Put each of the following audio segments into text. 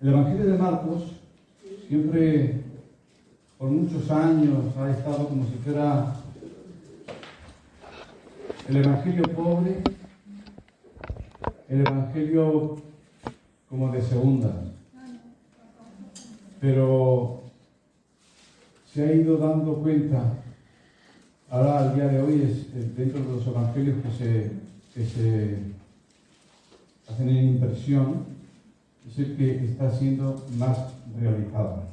El Evangelio de Marcos siempre, por muchos años, ha estado como si fuera el Evangelio pobre, el Evangelio como de segunda. Pero se ha ido dando cuenta, ahora al día de hoy, es dentro de los Evangelios que se hacen en impresión, es el que está siendo más realizado.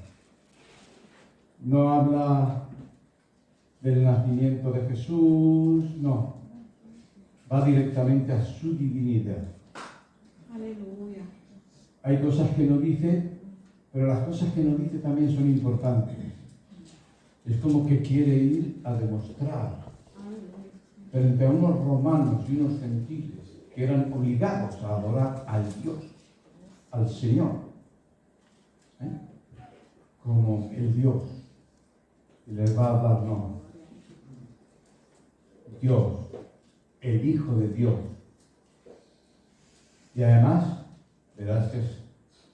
No habla del nacimiento de Jesús, no. Va directamente a su divinidad. Aleluya. Hay cosas que no dice, pero las cosas que no dice también son importantes. Es como que quiere ir a demostrar frente a unos romanos y unos gentiles que eran obligados a adorar al Dios, al Señor, como el Dios, y les va a dar nombre. Dios, el Hijo de Dios. Y además, verás que es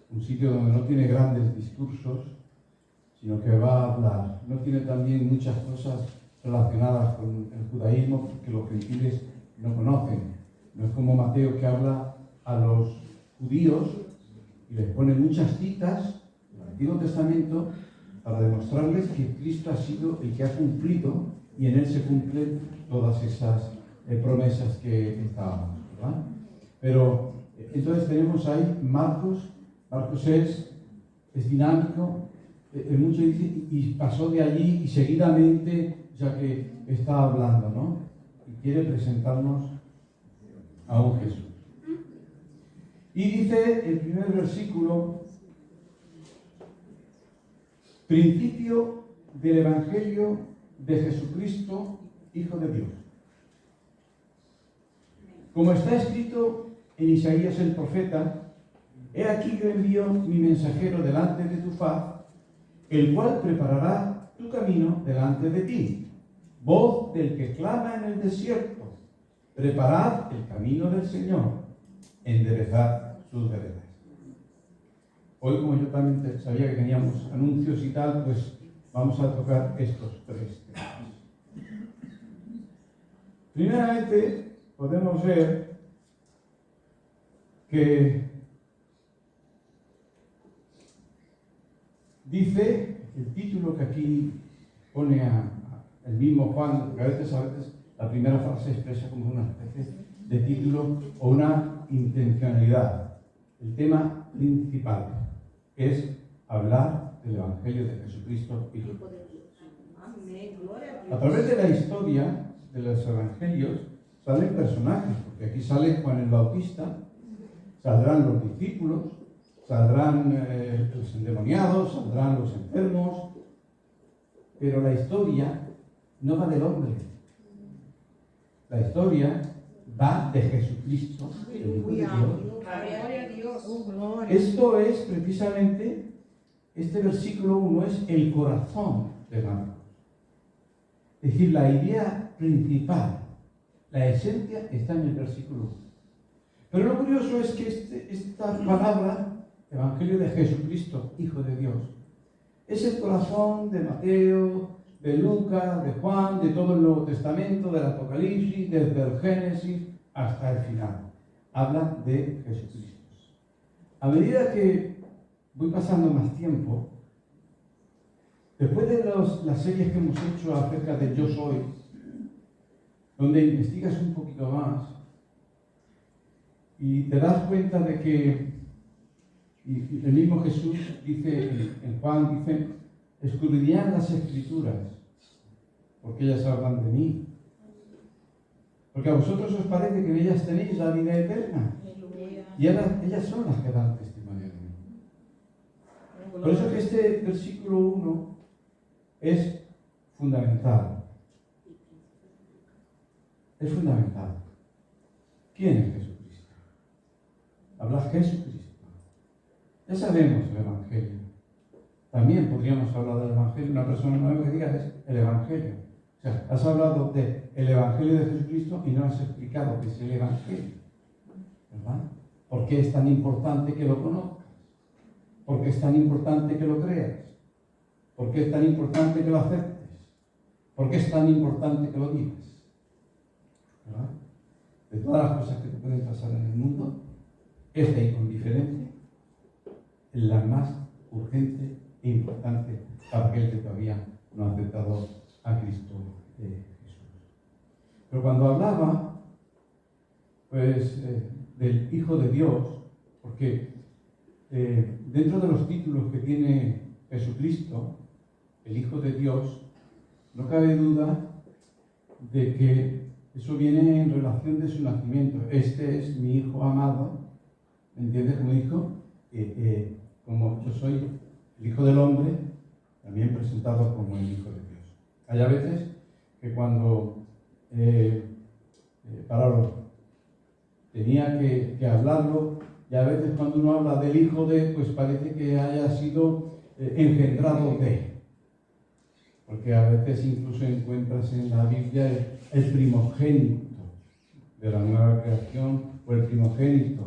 un sitio donde no tiene grandes discursos, sino que va a hablar. No tiene también muchas cosas relacionadas con el judaísmo, porque los gentiles no conocen. No es como Mateo, que habla a los judíos y les pone muchas citas del Antiguo Testamento para demostrarles que Cristo ha sido el que ha cumplido, y en él se cumplen todas esas promesas que estábamos, ¿verdad? Pero entonces tenemos ahí Marcos es dinámico, mucho dice, y pasó de allí y seguidamente, ya que está hablando, ¿no? Y quiere presentarnos a un Jesús. Y dice el primer versículo: principio del Evangelio de Jesucristo, Hijo de Dios. Como está escrito en Isaías el profeta: he aquí yo envío mi mensajero delante de tu faz, el cual preparará tu camino delante de ti. Voz del que clama en el desierto: preparad el camino del Señor, enderezad sus veredas. Hoy, como yo también sabía que teníamos anuncios y tal, pues vamos a tocar estos tres temas. Primeramente, podemos ver que dice el título que aquí pone el mismo Juan, que a veces la primera frase expresa como una especie de título o una intencionalidad. El tema principal es hablar del Evangelio de Jesucristo, Hijo de Dios. A través de la historia de los Evangelios salen personajes, porque aquí sale Juan el Bautista, saldrán los discípulos, saldrán los endemoniados, saldrán los enfermos, pero la historia no va del hombre. La historia va de Jesucristo, el Hijo de Dios. Gloria a Dios. Esto es precisamente, este versículo 1 es el corazón de Marcos. Es decir, la idea principal, la esencia está en el versículo 1. Pero lo curioso es que esta palabra, Evangelio de Jesucristo, Hijo de Dios, es el corazón de Mateo, de Lucas, de Juan, de todo el Nuevo Testamento, del Apocalipsis, desde el Génesis hasta el final. Habla de Jesucristo. A medida que voy pasando más tiempo, después de las series que hemos hecho acerca de Yo Soy, donde investigas un poquito más y te das cuenta de que, y el mismo Jesús dice, en Juan dice: escudriñad las Escrituras, porque ellas hablan de mí. Porque a vosotros os parece que en ellas tenéis la vida eterna. Y ellas son las que dan testimonio de mí. Por eso que este versículo 1 es fundamental. Es fundamental. ¿Quién es Jesucristo? Habla Jesucristo. Ya sabemos el Evangelio. También podríamos hablar del Evangelio. Una persona nueva que diga es el Evangelio. O sea, has hablado del Evangelio de Jesucristo y no has explicado qué es el Evangelio. ¿Verdad? ¿Por qué es tan importante que lo conozcas? ¿Por ¿por qué es tan importante que lo creas? ¿Por qué es tan importante que lo aceptes? ¿Por qué es tan importante que lo digas? ¿Verdad? De todas las cosas que te pueden pasar en el mundo, esta y con diferencia es la más urgente e importante para aquel que todavía no ha aceptado a Cristo Jesús. Pero cuando hablaba, pues, del Hijo de Dios, porque dentro de los títulos que tiene Jesucristo, el Hijo de Dios, no cabe duda de que eso viene en relación de su nacimiento. Este es mi Hijo amado, ¿me entiendes? Como dijo, como yo soy el Hijo del Hombre, también presentado como el Hijo de Dios. Hay a veces que cuando Pablo tenía que hablarlo, y a veces cuando uno habla del Hijo de, pues parece que haya sido engendrado de. Porque a veces incluso encuentras en la Biblia el primogénito de la nueva creación o el primogénito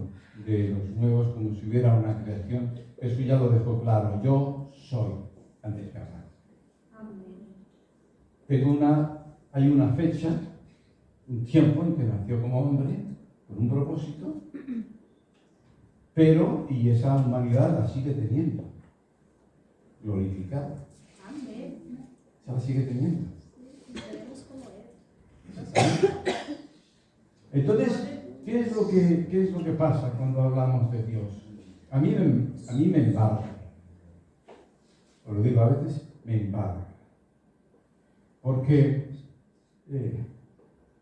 de los nuevos, como si hubiera una creación. Eso ya lo dejó claro. Yo soy antes que hablar. Pero hay una fecha, un tiempo en que nació como hombre, con un propósito, pero, y esa humanidad la sigue teniendo, glorificada. Se la sigue teniendo. Entonces, ¿qué es lo que pasa cuando hablamos de Dios? A mí me embarga. Os lo digo, a veces me embarga. Porque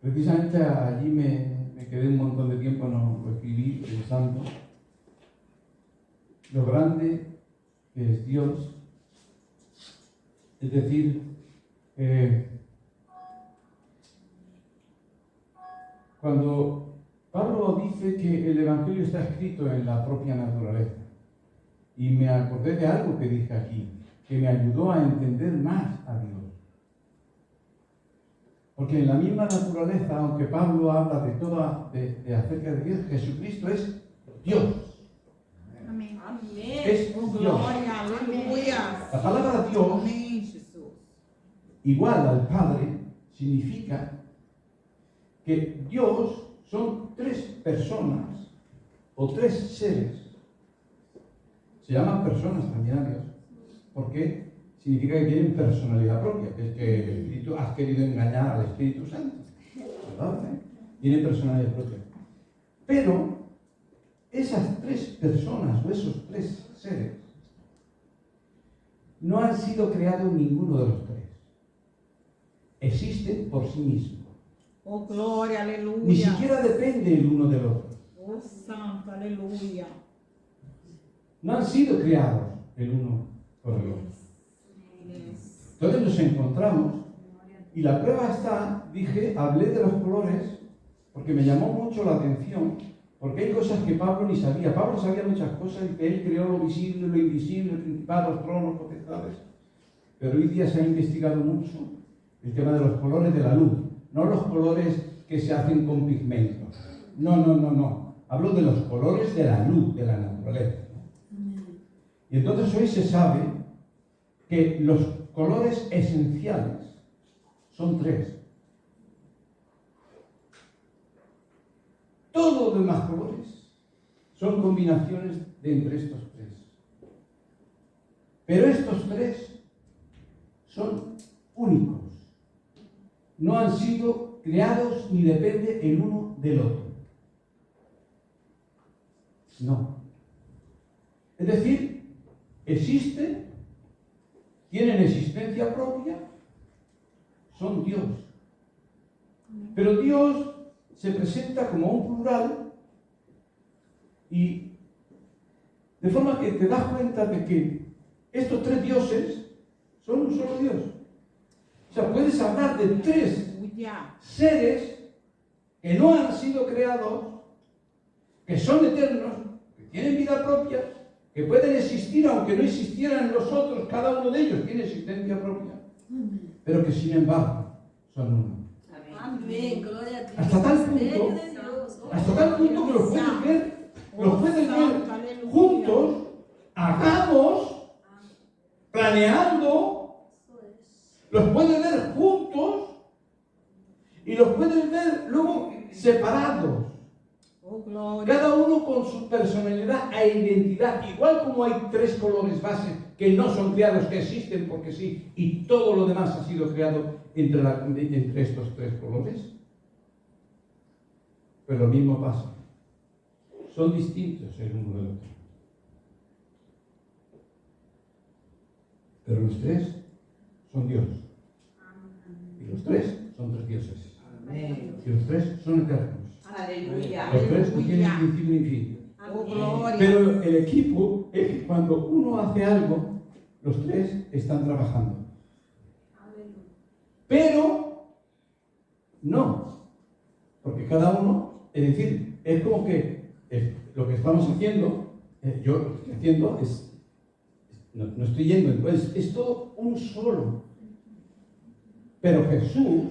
precisamente allí me quedé un montón de tiempo, no lo escribí pensando lo grande que es Dios. Es decir, cuando Pablo dice que el Evangelio está escrito en la propia naturaleza, y me acordé de algo que dije aquí, que me ayudó a entender más a Dios. Porque en la misma naturaleza, aunque Pablo habla de acerca de Dios, Jesucristo es Dios. Amén. Es Oh, Dios. gloria, aleluya. La palabra Dios, Amén, Jesús. igual al Padre, significa que Dios son tres personas o tres seres. Se llaman personas también a Dios, porque significa que tienen personalidad propia, que es que el Espíritu, has querido engañar al Espíritu Santo, ¿verdad? Tienen personalidad propia. Pero esas tres personas o esos tres seres no han sido creados ninguno de los tres. Existen por sí mismos. Oh, gloria, aleluya. Ni siquiera depende el uno del otro. Oh, santo, aleluya. No han sido creados el uno por el otro. Entonces nos encontramos, y la prueba está, hablé de los colores, porque me llamó mucho la atención, porque hay cosas que Pablo ni sabía. Pablo sabía muchas cosas, y que él creó lo visible, lo invisible, principados, tronos, potestades. Pero hoy día se ha investigado mucho el tema de los colores de la luz, no los colores que se hacen con pigmentos. No. Hablo de los colores de la luz, de la naturaleza. Y entonces hoy se sabe que los colores esenciales son tres. Todos los demás colores son combinaciones de entre estos tres. Pero estos tres son únicos. No han sido creados ni depende el uno del otro. No. Es decir, existen, tienen existencia propia, son Dios. Pero Dios se presenta como un plural, y de forma que te das cuenta de que estos tres dioses son un solo Dios. O sea, puedes hablar de tres seres que no han sido creados, que son eternos, que tienen vida propia, que pueden existir aunque no existieran los otros, cada uno de ellos tiene existencia propia, pero que sin embargo son uno. Amén, gloria a Dios. Hasta tal punto que los puedes ver juntos, hagamos planeando, los puedes ver juntos y los puedes ver luego separados. Oh, gloria. Cada uno con su personalidad e identidad, igual como hay tres colores base que no son creados, que existen porque sí, y todo lo demás ha sido creado entre estos tres colores. Pero lo mismo pasa. Son distintos el uno del otro. Pero los tres son Dios. Y los tres son tres dioses. Y los tres son eternos. Aleluya. Los tres no tienen principio ni fin. Oh, gloria. Pero el equipo es que cuando uno hace algo, los tres están trabajando. Pero no, porque cada uno, es decir, es como que lo que estamos haciendo, yo lo que estoy haciendo es, no estoy yendo, entonces es todo un solo. Pero Jesús,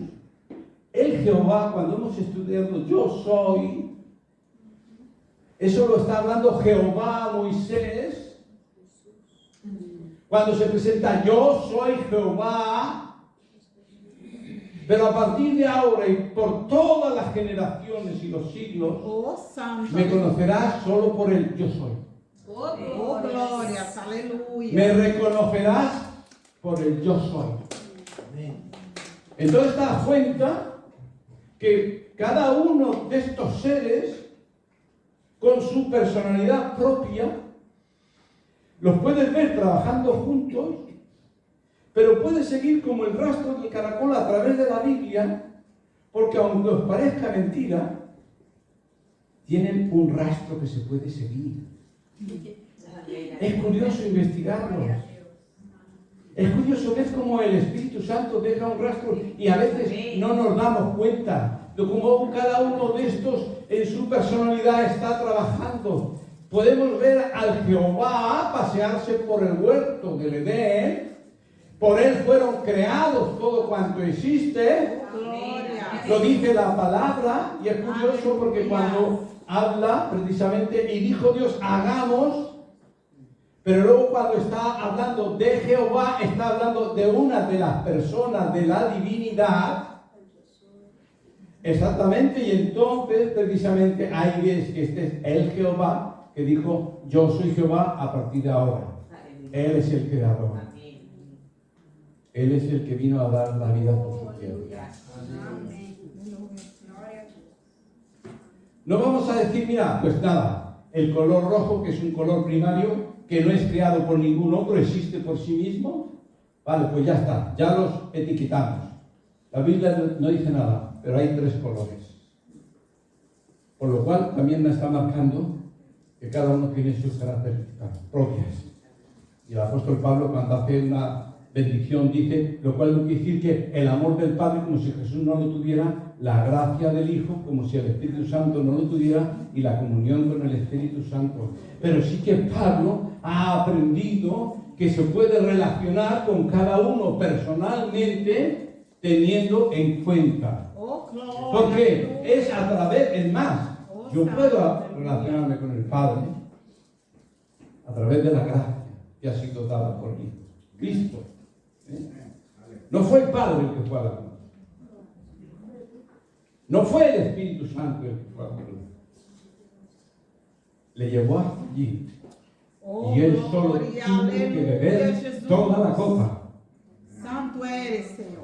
el Jehová, cuando hemos estudiado yo soy, eso lo está hablando Jehová a Moisés. Cuando se presenta yo soy Jehová, pero a partir de ahora y por todas las generaciones y los siglos, Oh, santo. me conocerás solo por el yo soy. Oh, gloria. Aleluya. Me reconocerás por el yo soy. Entonces te das cuenta que cada uno de estos seres, con su personalidad propia, los puedes ver trabajando juntos, pero puedes seguir como el rastro del caracol a través de la Biblia, porque aunque os parezca mentira, tienen un rastro que se puede seguir. Es curioso investigarlos. Es curioso ver cómo el Espíritu Santo deja un rastro y a veces no nos damos cuenta de cómo cada uno de estos en su personalidad está trabajando. Podemos ver al Jehová pasearse por el huerto del Edén. Por él fueron creados todo cuanto existe. Gloria. Lo dice la palabra y es curioso porque cuando habla precisamente y dijo Dios hagamos, pero luego cuando está hablando de Jehová está hablando de una de las personas de la divinidad. Exactamente, y entonces precisamente ahí ves que este es el Jehová que dijo yo soy Jehová a partir de ahora. Él es el creador. Él es el que vino a dar la vida por su tierra. No vamos a decir, mira, pues nada, el color rojo, que es un color primario, que no es creado por ningún otro, existe por sí mismo. Vale, pues ya está, ya los etiquetamos. La Biblia no dice nada, pero hay tres colores. Por lo cual también me está marcando que cada uno tiene sus características propias. Y el apóstol Pablo, cuando hace una bendición, dice, lo cual no quiere decir que el amor del Padre, como si Jesús no lo tuviera, la gracia del Hijo, como si el Espíritu Santo no lo tuviera, y la comunión con el Espíritu Santo. Pero sí que Pablo ha aprendido que se puede relacionar con cada uno personalmente, teniendo en cuenta. Oh, gloria. Porque es a través, es más, yo puedo relacionarme con el Padre a través de la gracia que ha sido dada por mí. Cristo. No fue el Padre el que fue a la cruz. No fue el Espíritu Santo el que fue a la cruz. Le llevó hasta allí. Oh, Y él solo gloria, tuvo que aleluya, beber Jesús. toda la copa. Santo eres, Señor.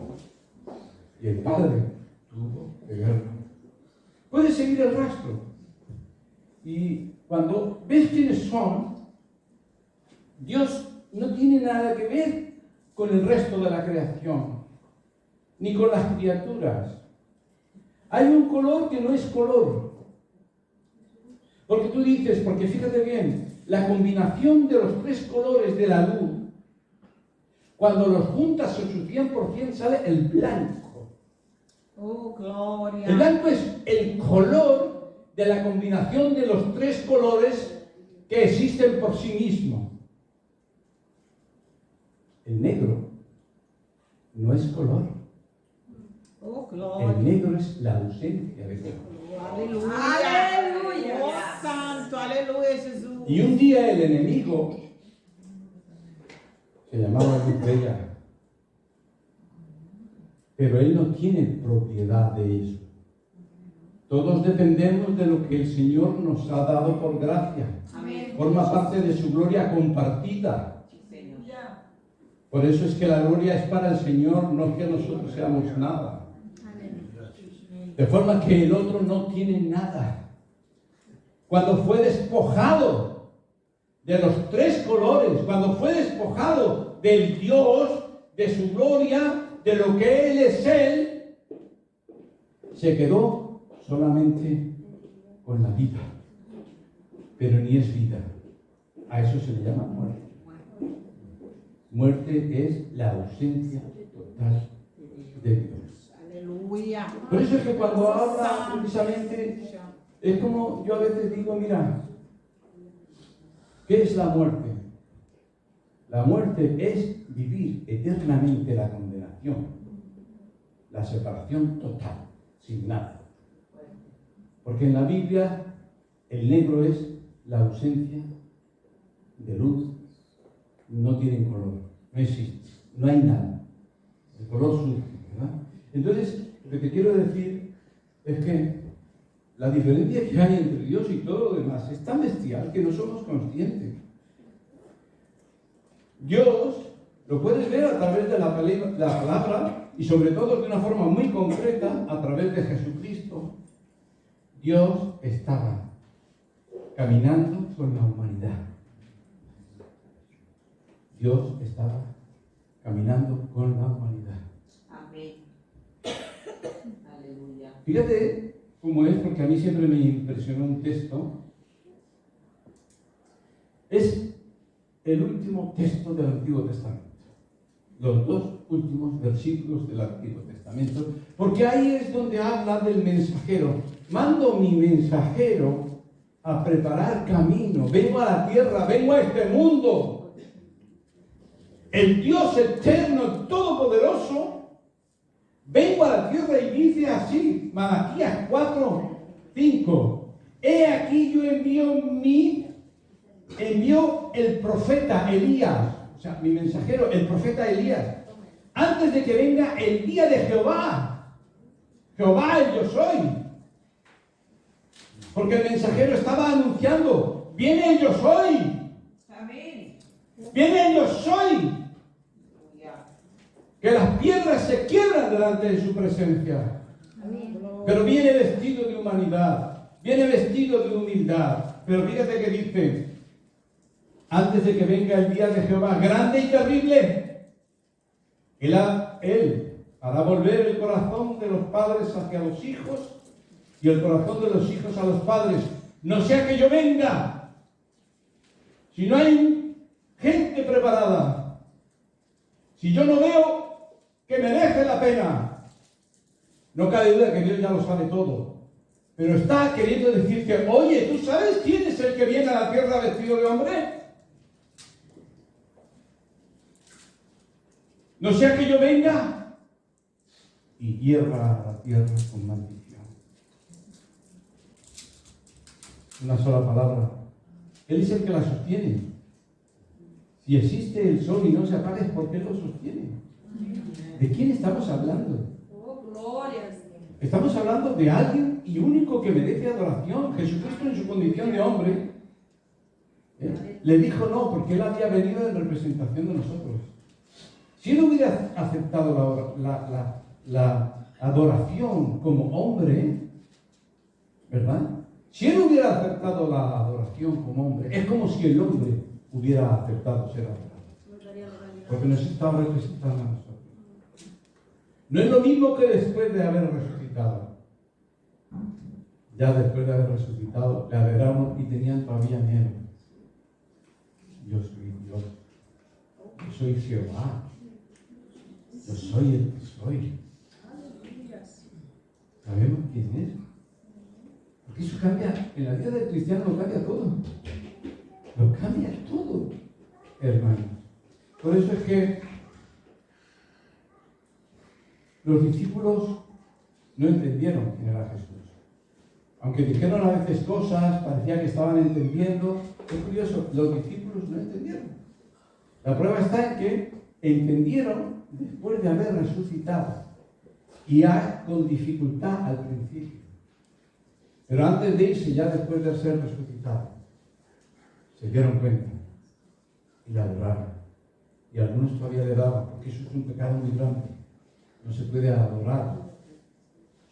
Y el Padre tuvo que beberlo. Puedes seguir el rastro. Y cuando ves quiénes son, Dios no tiene nada que ver con el resto de la creación, ni con las criaturas. Hay un color que no es color. Porque tú dices, porque fíjate bien, la combinación de los tres colores de la luz, cuando los juntas en su 100% sale el blanco. Oh, gloria. El blanco es el color de la combinación de los tres colores que existen por sí mismos. El negro no es color. Oh, gloria. El negro es la ausencia de color. Aleluya. Aleluya. Oh, santo, aleluya, Jesús. Y un día el enemigo se llamaba luz bella. Pero Él no tiene propiedad de eso. Todos dependemos de lo que el Señor nos ha dado por gracia. Amén. Forma parte de su gloria compartida. Sí, Señor. Por eso es que la gloria es para el Señor, no que nosotros seamos nada. De forma que el otro no tiene nada. Cuando fue despojado de los tres colores, cuando fue despojado del Dios, de su gloria, de lo que Él es Él, se quedó solamente con la vida. Pero ni es vida. A eso se le llama muerte. Muerte es la ausencia total de Dios. Aleluya. Por eso es que cuando habla precisamente, es como yo a veces digo, mira, ¿qué es la muerte? La muerte es vivir eternamente la condenación, la separación total, sin nada. Porque en la Biblia el negro es la ausencia de luz, no tienen color, no existe, no hay nada. El color surge, ¿verdad? Entonces, lo que te quiero decir es que la diferencia que hay entre Dios y todo lo demás es tan bestial que no somos conscientes. Dios lo puedes ver a través de la palabra y sobre todo de una forma muy concreta a través de Jesucristo. Dios estaba caminando con la humanidad. Dios estaba caminando con la humanidad. Amén. Aleluya. Fíjate cómo es, porque a mí siempre me impresionó un texto. Es el último texto del Antiguo Testamento. Los dos últimos versículos del Antiguo Testamento. Porque ahí es donde habla del mensajero. Mando mi mensajero a preparar camino. Vengo a la tierra, vengo a este mundo. El Dios eterno, todopoderoso, vengo a la tierra y dice así, Malaquías 4:5. He aquí yo envío el profeta Elías, o sea, mi mensajero, el profeta Elías, antes de que venga el día de Jehová. Jehová el yo soy. Porque el mensajero estaba anunciando, viene el yo soy. Amén. Viene el yo soy. Que las piedras se quiebran delante de su presencia. Pero viene vestido de humanidad, viene vestido de humildad. Pero fíjate que dice, antes de que venga el día de Jehová, grande y terrible, Él hará volver el corazón de los padres hacia los hijos y el corazón de los hijos a los padres. No sea que yo venga, si no hay gente preparada, si yo no veo que merece la pena. No cabe duda que Dios ya lo sabe todo. Pero está queriendo decirte, oye, ¿tú sabes quién es el que viene a la tierra vestido de hombre? No sea que yo venga y hierra la tierra con maldición. Una sola palabra. Él es el que la sostiene. Si existe el sol y no se apaga, es porque Él lo sostiene. ¿De quién estamos hablando? Oh, gloria. Estamos hablando de alguien y único que merece adoración. Jesucristo en su condición de hombre le dijo no, porque Él había venido en representación de nosotros. Si Él hubiera aceptado la adoración como hombre, ¿verdad? Si Él hubiera aceptado la adoración como hombre, es como si el hombre hubiera aceptado ser adorado. Porque nos estaba representando a nosotros. No es lo mismo que después de haber resucitado. Ya después de haber resucitado, le adoraron y tenían todavía miedo. Yo soy Dios. Yo soy Jehová. Yo soy el que soy. ¿Sabemos quién es? Porque eso cambia, en la vida del cristiano lo cambia todo. Lo cambia todo, hermanos. Por eso es que los discípulos no entendieron quién era Jesús. Aunque dijeron a veces cosas, parecía que estaban entendiendo. Es curioso, los discípulos no entendieron. La prueba está en que entendieron después de haber resucitado y con dificultad al principio. Pero antes de irse, ya después de ser resucitado, se dieron cuenta y le adoraron. Y algunos todavía le daban, porque eso es un pecado muy grande. No se puede adorar.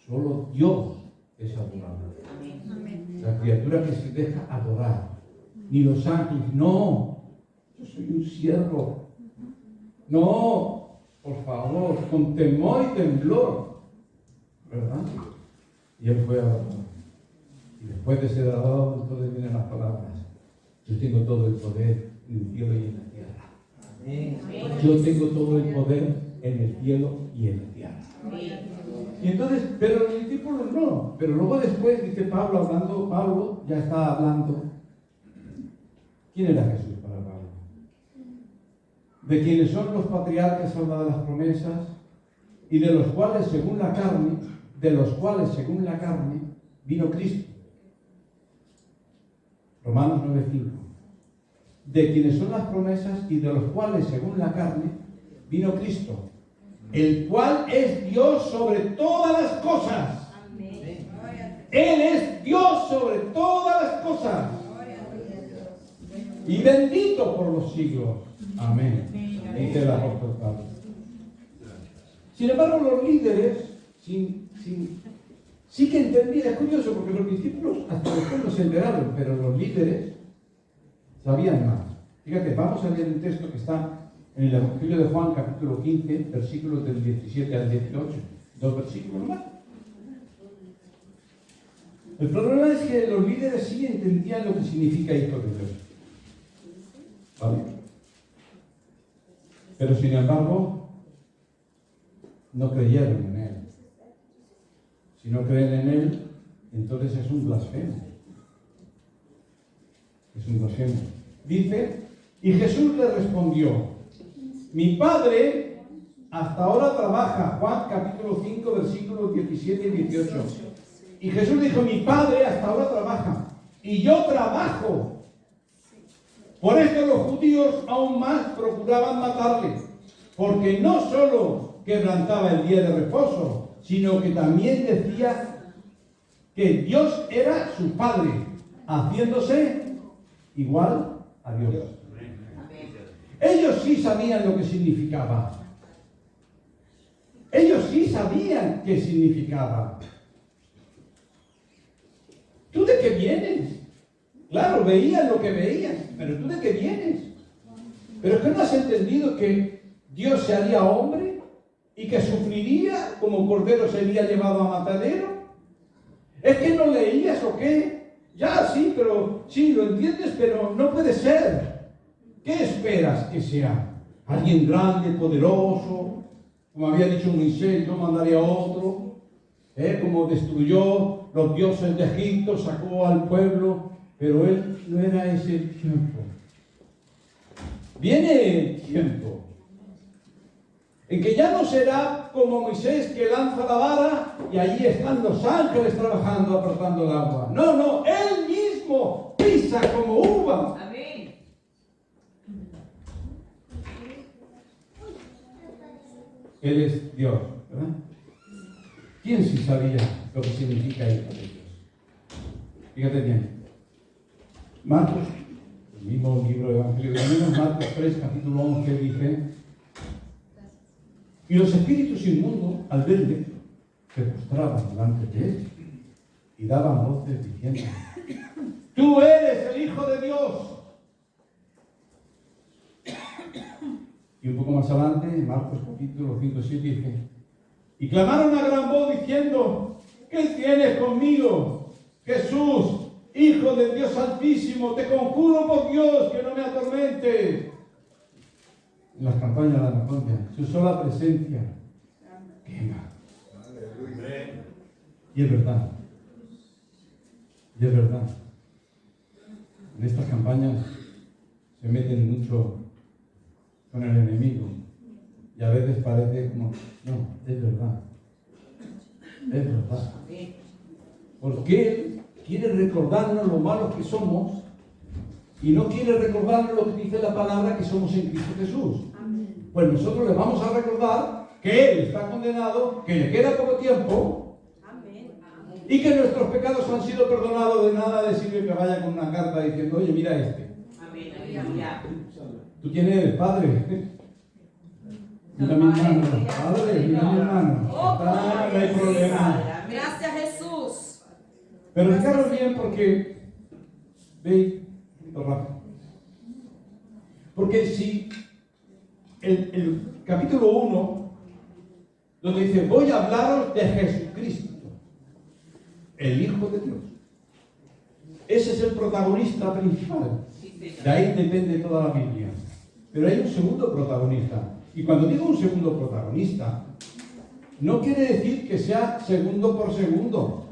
Solo Dios es adorado. La criatura que se deja adorar, ni los ángeles, no, yo soy un siervo. No, por favor, con temor y temblor, ¿verdad? Y él fue adorado. Y después de ser adorado, entonces vienen las palabras: yo tengo todo el poder en el cielo y en la tierra. Yo tengo todo el poder en el cielo y en la tierra. Y entonces, pero los discípulos no. Pero luego después dice Pablo ya está hablando. ¿Quién era Jesús para Pablo? De quienes son los patriarcas, habla de las promesas, y de los cuales según la carne, vino Cristo. Romanos 9:5. De quienes son las promesas y de los cuales según la carne vino Cristo, el cual es Dios sobre todas las cosas. Amén. Él es Dios sobre todas las cosas. Y bendito por los siglos. Amén. Dice el apóstol Pablo. Sin embargo, los líderes, sí que entendían. Es curioso porque los discípulos hasta después no se enteraron, pero los líderes sabían más. Fíjate, vamos a leer un texto que está en el Evangelio de Juan, capítulo 15, versículos del 17 al 18. 2 versículos más. El problema es que los líderes sí entendían lo que significa hijo de Dios. ¿Vale? Pero sin embargo, no creyeron en él. Si no creen en él, entonces es un blasfemo. Es un blasfemo. Dice, y Jesús le respondió: mi Padre hasta ahora trabaja. Juan capítulo 5, versículos 17 y 18. Y Jesús dijo: mi Padre hasta ahora trabaja, y yo trabajo. Por esto los judíos aún más procuraban matarle, porque no solo quebrantaba el día de reposo, sino que también decía que Dios era su Padre, haciéndose igual a Dios. Ellos sí sabían lo que significaba. Ellos sí sabían qué significaba. ¿Tú de qué vienes? Claro, veían lo que veían, pero ¿tú de qué vienes? Pero es que no has entendido que Dios se haría hombre y que sufriría como cordero sería llevado a matadero. ¿Es que no leías o qué? Ya sí, pero sí, lo entiendes, pero no puede ser. ¿Qué esperas que sea? ¿Alguien grande, poderoso? Como había dicho Moisés, yo mandaré a otro. Como destruyó los dioses de Egipto, sacó al pueblo, pero él no era ese tiempo. Viene el tiempo en que ya no será como Moisés, que lanza la vara y allí están los ángeles trabajando, apartando el agua. No, él mismo pisa como uva. Amén. Él es Dios, ¿verdad? ¿Quién sí sabía lo que significa hijo de Dios? Fíjate bien. Marcos, el mismo libro de Evangelio de Marcos, Marcos 3, capítulo 11, dice: y los espíritus inmundos, al verle, se postraban delante de él y daban voces diciendo: tú eres el Hijo de Dios. Y un poco más adelante, en Marcos capítulo 5:7 dice: y clamaron a gran voz diciendo: ¿qué tienes conmigo, Jesús, Hijo del Dios Altísimo? Te conjuro por Dios que no me atormentes. En las campañas de la Anaconda, su sola presencia quema. Y es verdad. Y es verdad. En estas campañas se meten mucho con el enemigo. Y a veces parece como, no, es verdad. Es verdad. Porque Él quiere recordarnos lo malos que somos y no quiere recordar lo que dice la palabra que somos en Cristo Jesús. Pues nosotros le vamos a recordar que Él está condenado, que le queda poco tiempo y que nuestros pecados han sido perdonados. De nada le sirve que vaya con una carta diciendo, oye, mira este. Tú tienes padre. Mira mi hermano. Padre, mira mi hermano. No hay problema. Gracias, Jesús. Pero fijaros bien porque, veis, rápido. Porque si el capítulo 1, donde dice, voy a hablaros de Jesucristo, el Hijo de Dios. Ese es el protagonista principal. De ahí depende toda la Biblia. Pero hay un segundo protagonista. Y cuando digo un segundo protagonista, no quiere decir que sea segundo por segundo.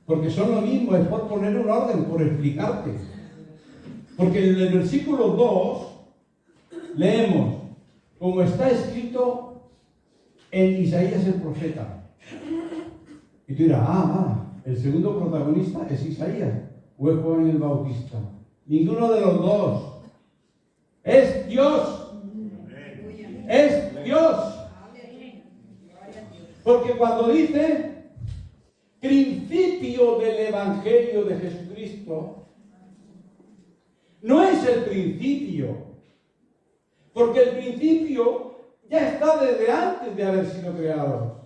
Porque son lo mismo, es por poner un orden, por explicarte. Porque en el versículo 2 leemos, como está escrito en Isaías el profeta. Y tú dirás, el segundo protagonista es Isaías o es Juan el Bautista. Ninguno de los dos. Es Dios. Es Dios. Porque cuando dice principio del Evangelio de Jesucristo, no es el principio. Porque el principio ya está desde antes de haber sido creado.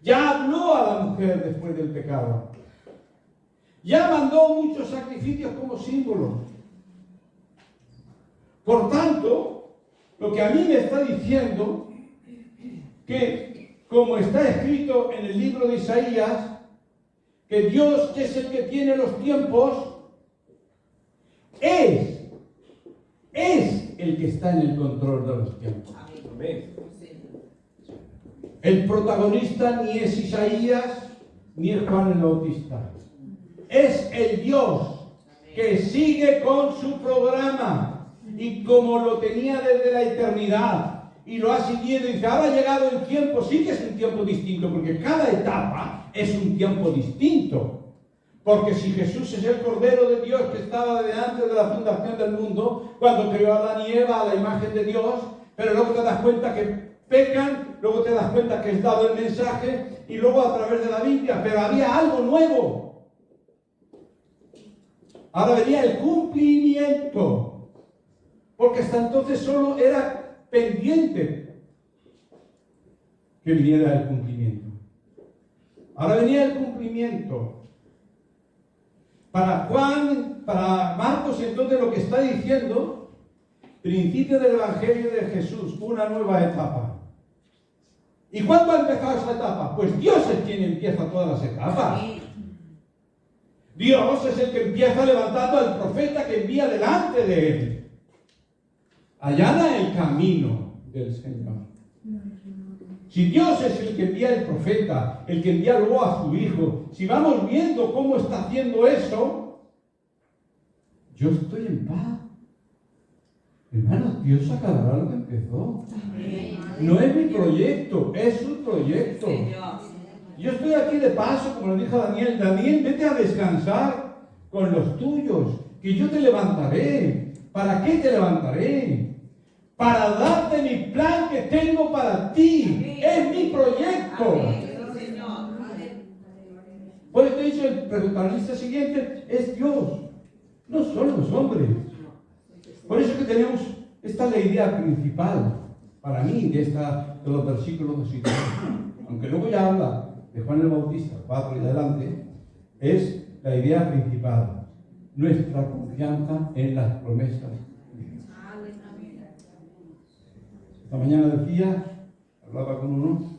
Ya habló a la mujer después del pecado. Ya mandó muchos sacrificios como símbolo. Por tanto, lo que a mí me está diciendo, que como está escrito en el libro de Isaías, que Dios, que es el que tiene los tiempos, es el que está en el control de los tiempos. El protagonista ni es Isaías ni es Juan el Bautista. Es el Dios que sigue con su programa y como lo tenía desde la eternidad y lo ha seguido y dice, ahora ha llegado el tiempo, sí que es un tiempo distinto porque cada etapa es un tiempo distinto. Porque si Jesús es el Cordero de Dios que estaba desde antes de la fundación del mundo, cuando creó a Adán y Eva a la imagen de Dios, pero luego te das cuenta que pecan, luego te das cuenta que es dado el mensaje y luego a través de la Biblia, pero había algo nuevo. Ahora venía el cumplimiento, porque hasta entonces solo era pendiente que viniera el cumplimiento. Ahora venía el cumplimiento. Para Juan, para Marcos, entonces lo que está diciendo, principio del Evangelio de Jesús, una nueva etapa. ¿Y cuándo ha empezado esa etapa? Pues Dios es quien empieza todas las etapas. Dios es el que empieza levantando al profeta que envía delante de él. Allana el camino del Señor. Si Dios es el que envía el profeta, el que envía luego a su hijo, si vamos viendo cómo está haciendo eso, yo estoy en paz. Hermanos, Dios acabará lo que empezó. No es mi proyecto, es su proyecto. Yo estoy aquí de paso, como le dijo a Daniel. Daniel, vete a descansar con los tuyos, que yo te levantaré. ¿Para qué te levantaré? Para darte mi plan que tengo para ti. Es mi proyecto. Por eso he dicho, el protagonista siguiente es Dios, no son los hombres. Por eso que tenemos, esta es la idea principal para mí de los versículos de Isaías. Aunque luego ya habla de Juan el Bautista, 4 y adelante, es la idea principal. Nuestra confianza en las promesas. Esta mañana decía, hablaba con uno,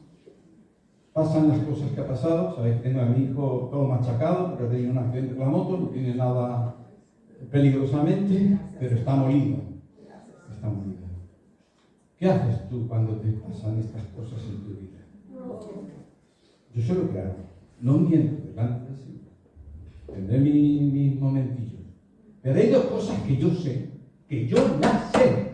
pasan las cosas que ha pasado. Sabéis que tengo a mi hijo todo machacado porque ha tenido un accidente con la moto, no tiene nada peligrosamente, pero está molido. Está molido. ¿Qué haces tú cuando te pasan estas cosas en tu vida? Yo sé lo que hago. No miento delante del Señor. Tendré mis momentillos. Pero hay dos cosas que yo sé, que yo las sé.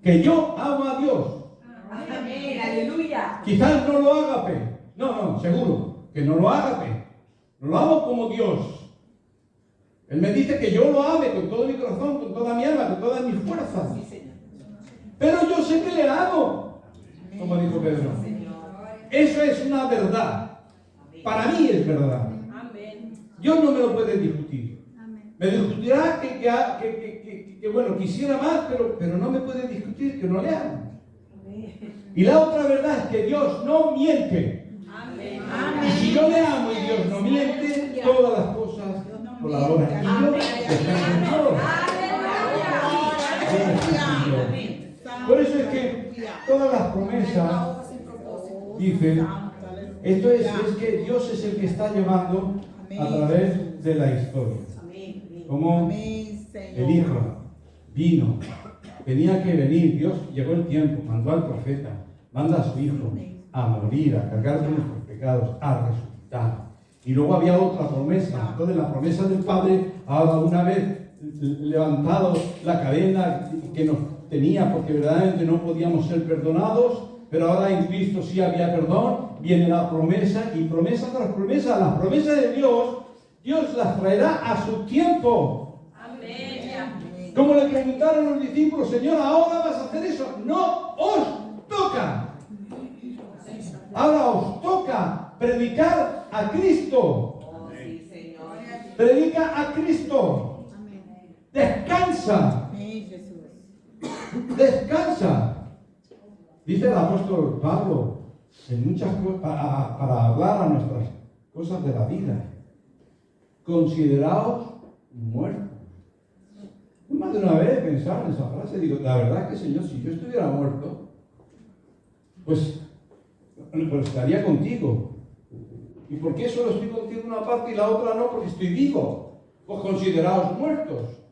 Que yo amo a Dios. Amén, aleluya. Quizás no lo haga, no, seguro que no lo haga, no lo amo como Dios. Él me dice que yo lo ame con todo mi corazón, con toda mi alma, con todas mis fuerzas. Pero yo sé que le amo, como dijo Pedro. Eso es una verdad. Para mí es verdad. Dios no me lo puede discutir. Me discutirá que bueno, quisiera más, pero no me puede discutir que no le amo. Y la otra verdad es que Dios no miente. Y si yo le amo y Dios no miente, todas las cosas colaboran. Y yo estoy en Dios. Por eso es que todas las promesas dicen, esto es que Dios es el que está llevando a través de la historia. Como el Hijo vino, tenía que venir, Dios llegó el tiempo, mandó al profeta, manda a su Hijo a morir, a cargar con nuestros pecados, a resucitar. Y luego había otra promesa, entonces la promesa del Padre, ahora una vez levantado la cadena que nos tenía, porque verdaderamente no podíamos ser perdonados, pero ahora en Cristo sí había perdón, viene la promesa, y promesa tras promesa, las promesas de Dios, Dios las traerá a su tiempo. Amén. Como le preguntaron a los discípulos, Señor, ¿ahora vas a hacer eso? No os toca. Ahora os toca predicar a Cristo. Predica a Cristo. Descansa. Descansa. Dice el apóstol Pablo en muchas cosas para hablar a nuestras cosas de la vida. Consideraos muertos. Más de una vez he pensado en esa frase, digo, la verdad que Señor, si yo estuviera muerto, pues estaría contigo. ¿Y por qué solo estoy contigo una parte y la otra no? Porque estoy vivo. Pues consideraos muertos.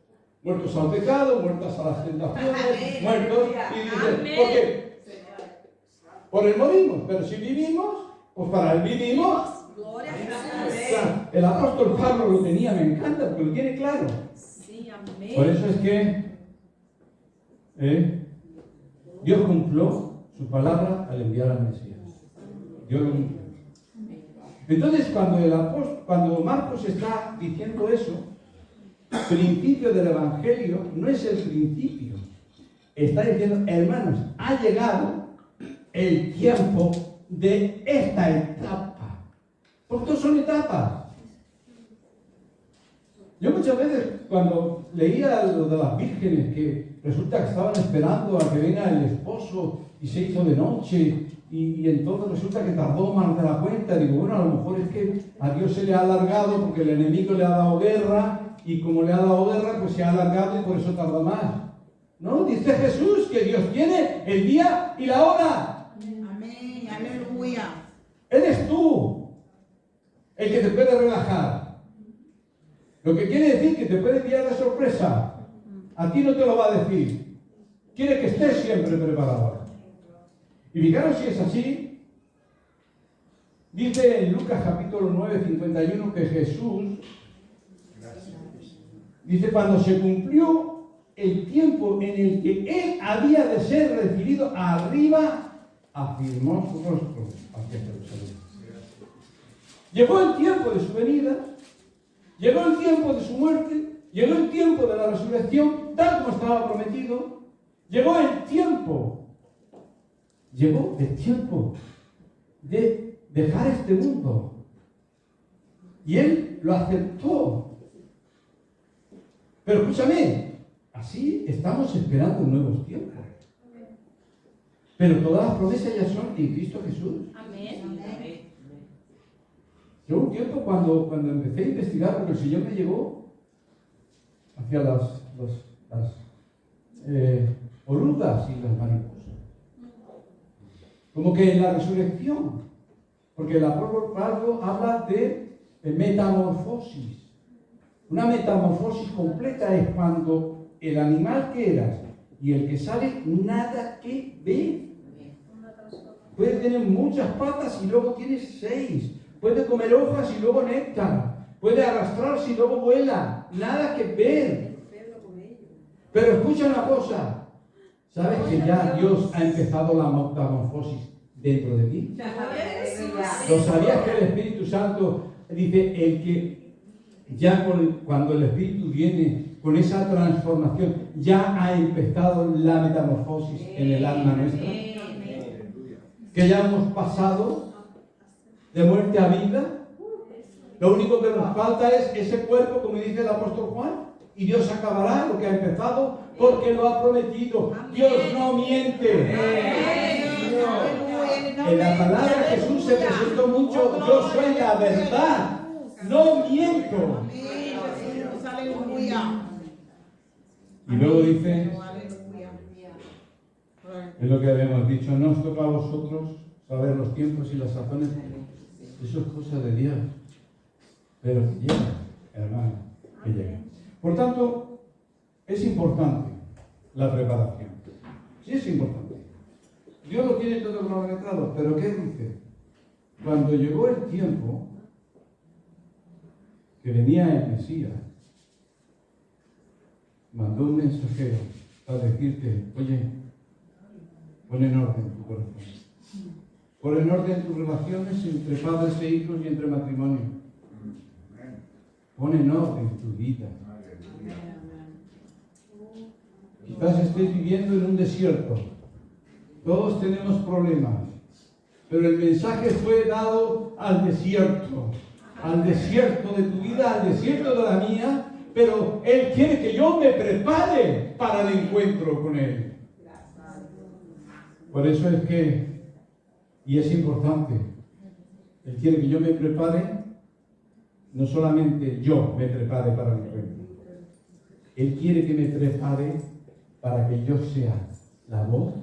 Muertos al pecado, muertos a las tentaciones, muertos. Y dice, ¿por qué? Por él morimos, pero si vivimos, pues para él vivimos. Gloria a O Jesús. sea, el apóstol Pablo lo tenía, me encanta, porque lo tiene claro. Sí, amén. Por eso es que Dios cumplió su palabra al enviar al Mesías. Dios lo cumplió. Entonces, cuando Marcos está diciendo eso, principio del Evangelio no es el principio. Está diciendo, hermanos, ha llegado el tiempo de esta etapa. Porque todos son etapas. Yo muchas veces, cuando leía lo de las vírgenes, que resulta que estaban esperando a que venga el esposo y se hizo de noche, y entonces resulta que tardó más de la cuenta, digo, bueno, a lo mejor es que a Dios se le ha alargado porque el enemigo le ha dado guerra, y como le ha dado guerra, pues se ha alargado y por eso tarda más. No, dice Jesús que Dios tiene el día y la hora. Amén, aleluya. Eres tú el que te puede relajar. Lo que quiere decir que te puede enviar de sorpresa. A ti no te lo va a decir. Quiere que estés siempre preparado. Y fijaros si es así. Dice en Lucas capítulo 9, 51 que Jesús dice, cuando se cumplió el tiempo en el que él había de ser recibido arriba, afirmó su rostro hacia Jerusalén. Llegó el tiempo de su venida, llegó el tiempo de su muerte, llegó el tiempo de la resurrección, tal como estaba prometido, llegó el tiempo de dejar este mundo. Y él lo aceptó. Pero escúchame, así estamos esperando nuevos tiempos. Pero todas las promesas ya son en Cristo Jesús. Amén. Yo un tiempo cuando empecé a investigar, porque el Señor me llevó hacia las orugas y las mariposas. Como que en la resurrección, porque el apóstol Pablo habla de metamorfosis. Una metamorfosis completa es cuando el animal que eras y el que sale nada que ver. Puede tener muchas patas y luego tiene 6. Puede comer hojas y luego néctar. Puede arrastrarse y luego vuela. Nada que ver. Pero escucha una cosa. ¿Sabes que ya Dios ha empezado la metamorfosis dentro de ti? ¿Lo sabías que el Espíritu Santo dice, el que ya cuando el Espíritu viene con esa transformación, ya ha empezado la metamorfosis en el alma nuestra. Que ya hemos pasado de muerte a vida. Lo único que nos falta es ese cuerpo, como dice el apóstol Juan, y Dios acabará lo que ha empezado porque lo ha prometido. Dios no miente. En la palabra Jesús se presentó mucho: yo soy la verdad, no miento. Y luego dice, es lo que habíamos dicho, no os toca a vosotros saber los tiempos y las sazones. Eso es cosa de Dios. Pero que llega, hermano, que llega. Por tanto, es importante la preparación. Sí es importante. Dios lo tiene todo cronometrado, pero ¿qué dice? Cuando llegó el tiempo que venía el Mesías, mandó un mensajero a decirte: oye, pon en orden tu corazón. Pon en orden tus relaciones entre padres e hijos y entre matrimonio. Pon en orden tu vida. Quizás estés viviendo en un desierto. Todos tenemos problemas. Pero el mensaje fue dado al desierto. Al desierto de tu vida, al desierto de la mía. Pero Él quiere que yo me prepare para el encuentro con Él. Por eso es que, y es importante, Él quiere que yo me prepare. No solamente yo me prepare para el encuentro. Él quiere que me prepare para que yo sea la voz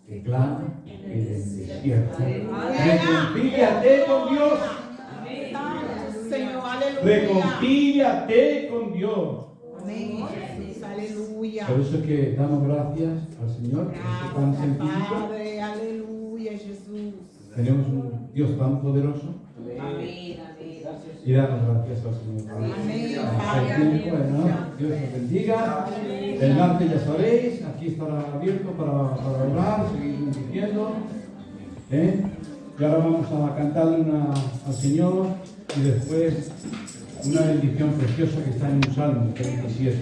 que clama en el desierto. Reconcíliate con Dios. Reconcíliate con Dios. Aleluya. Por eso es que damos gracias al Señor por eso tan sencillo. Padre, aleluya, Jesús. Tenemos un Dios tan poderoso. Y damos gracias al Señor. Amén. Dios os bendiga. El martes ya sabéis, aquí estará abierto para orar, seguir diciendo. Y ahora vamos a cantarle al Señor y después una bendición preciosa que está en un Salmo 37.